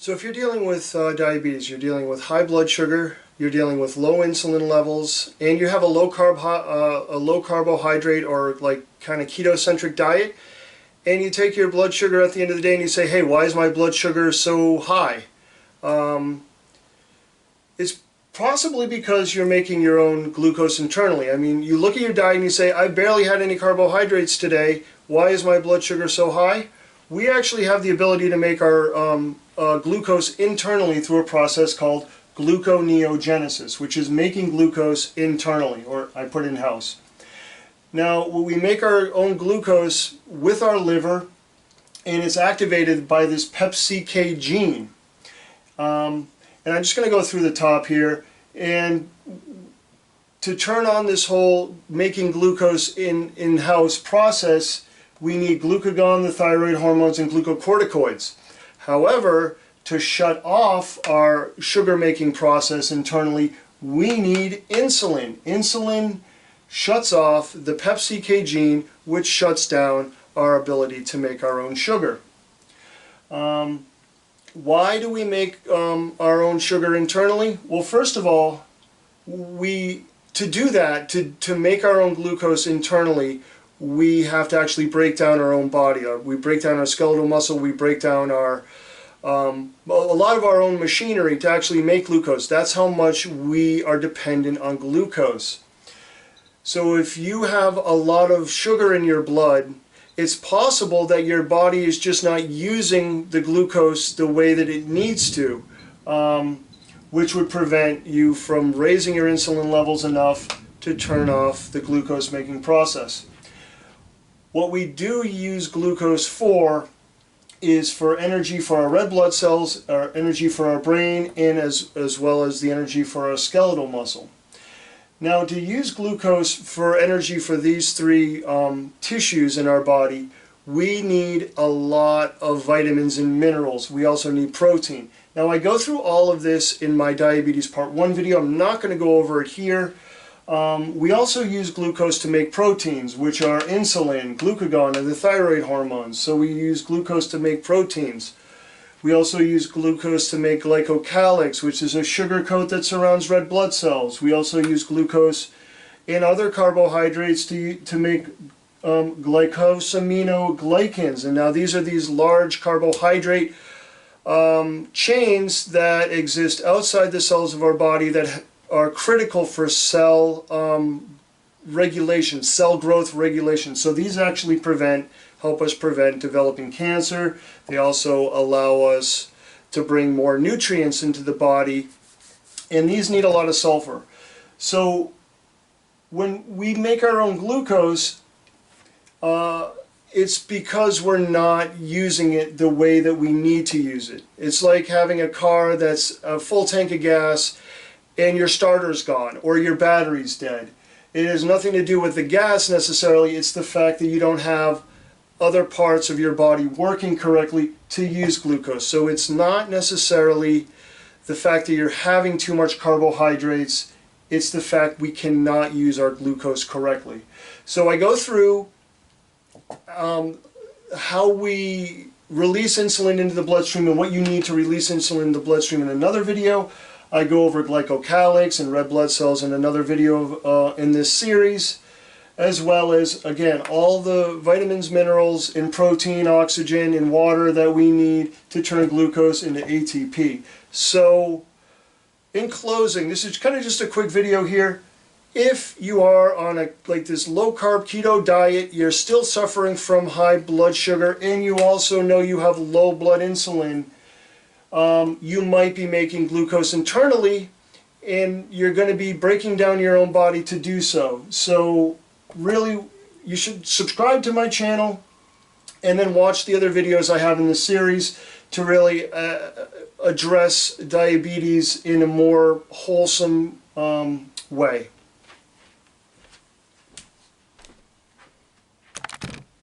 So if you're dealing with diabetes, you're dealing with high blood sugar, you're dealing with low insulin levels, and you have a low carbohydrate or like kind of keto-centric diet, and you take your blood sugar at the end of the day and you say, hey, why is my blood sugar so high? It's possibly because you're making your own glucose internally. I mean, you look at your diet and you say, I barely had any carbohydrates today, why is my blood sugar so high? We actually have the ability to make our glucose internally through a process called gluconeogenesis, which is making glucose internally, or I put in-house. Now, we make our own glucose with our liver, and it's activated by this pt8 gene. And I'm just going to go through the top here, and to turn on this whole making glucose in-house process, we need glucagon, the thyroid hormones, and glucocorticoids. However, to shut off our sugar-making process internally, we need insulin. Insulin shuts off the pt8 gene, which shuts down our ability to make our own sugar. Why do we make our own sugar internally? Well, first of all, to do that, to make our own glucose internally, we have to actually break down our own body. We break down our skeletal muscle, we break down our a lot of our own machinery to actually make glucose. That's how much we are dependent on glucose. So if you have a lot of sugar in your blood, it's possible that your body is just not using the glucose the way that it needs to, which would prevent you from raising your insulin levels enough to turn off the glucose making process. What we do use glucose for is for energy for our red blood cells, our energy for our brain, and as well as the energy for our skeletal muscle. Now, to use glucose for energy for these three tissues in our body, we need a lot of vitamins and minerals. We also need protein. Now, I go through all of this in my Diabetes Part 1 video. I'm not going to go over it here. We also use glucose to make proteins, which are insulin, glucagon, and the thyroid hormones. So we use glucose to make proteins. We also use glucose to make glycocalyx, which is a sugar coat that surrounds red blood cells. We also use glucose and other carbohydrates to make glycosaminoglycans. And now these are these large carbohydrate chains that exist outside the cells of our body that are critical for cell regulation, cell growth regulation. So these actually help us prevent developing cancer. They also allow us to bring more nutrients into the body, and these need a lot of sulfur. So when we make our own glucose, it's because we're not using it the way that we need to use it. It's like having a car that's a full tank of gas and your starter's gone or your battery's dead. It has nothing to do with the gas necessarily, it's the fact that you don't have other parts of your body working correctly to use glucose. So it's not necessarily the fact that you're having too much carbohydrates, it's the fact we cannot use our glucose correctly. So I go through how we release insulin into the bloodstream and what you need to release insulin in the bloodstream in another video. I go over glycocalyx and red blood cells in another video in this series, as well as, again, all the vitamins, minerals, and protein, oxygen, and water that we need to turn glucose into ATP. So, in closing, this is kind of just a quick video here. If you are on this low-carb keto diet, you're still suffering from high blood sugar, and you also know you have low blood insulin, you might be making glucose internally, and you're going to be breaking down your own body to do so. So really, you should subscribe to my channel and then watch the other videos I have in this series to really address diabetes in a more wholesome way.